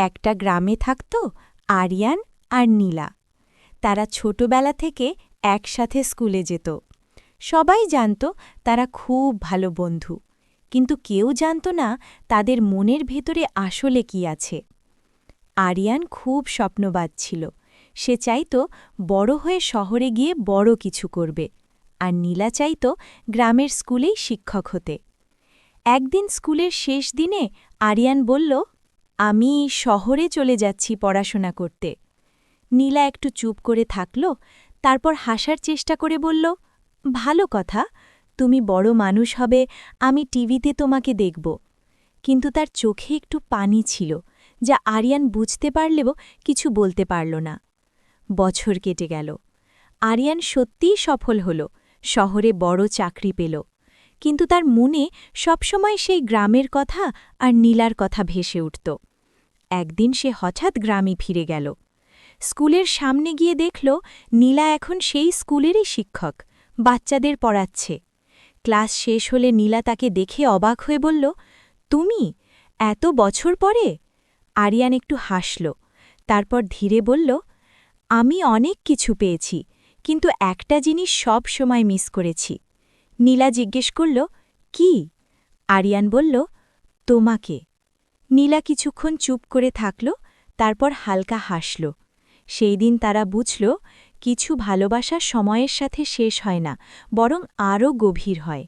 একটা গ্রামে থাকত আরিয়ান আর নীলা। তারা ছোটবেলা থেকে একসাথে স্কুলে যেত। সবাই জানত তারা খুব ভালো বন্ধু, কিন্তু কেউ জানত না তাদের মনের ভেতরে আসলে কি আছে। আরিয়ান খুব স্বপ্নবাজ ছিল। সে চাইত বড় হয়ে শহরে গিয়ে বড় কিছু করবে, আর নীলা চাইত গ্রামের স্কুলেই শিক্ষক হতে। একদিন স্কুলের শেষ দিনে আরিয়ান বলল, আমি শহরে চলে যাচ্ছি পড়াশোনা করতে। নীলা একটু চুপ করে থাকল, তারপর হাসার চেষ্টা করে বলল, ভালো কথা, তুমি বড় মানুষ হবে, আমি টিভিতে তোমাকে দেখব। কিন্তু তার চোখে একটু পানি ছিল, যা আরিয়ান বুঝতে পারলেও কিছু বলতে পারল না। বছর কেটে গেল। আরিয়ান সত্যিই সফল হল, শহরে বড় চাকরি পেল। কিন্তু তার মনে সবসময় সেই গ্রামের কথা আর নীলার কথা ভেসে উঠত। একদিন সে হঠাৎ গ্রামে ফিরে গেল। স্কুলের সামনে গিয়ে দেখল নীলা এখন সেই স্কুলেরই শিক্ষক, বাচ্চাদের পড়াচ্ছে। ক্লাস শেষ হলে নীলা তাকে দেখে অবাক হয়ে বলল, তুমি এত বছর পরে? আরিয়ান একটু হাসল, তারপর ধীরে বলল, আমি অনেক কিছু পেয়েছি, কিন্তু একটা জিনিস সব সময় মিস করেছি। নীলা জিজ্ঞেস করল, কি? আরিয়ান বলল, তোমাকে। নীলা কিছুক্ষণ চুপ করে থাকল, তারপর হালকা হাসল। সেই দিন তারা বুঝল, কিছু ভালোবাসা সময়ের সাথে শেষ হয় না, বরং আরও গভীর হয়।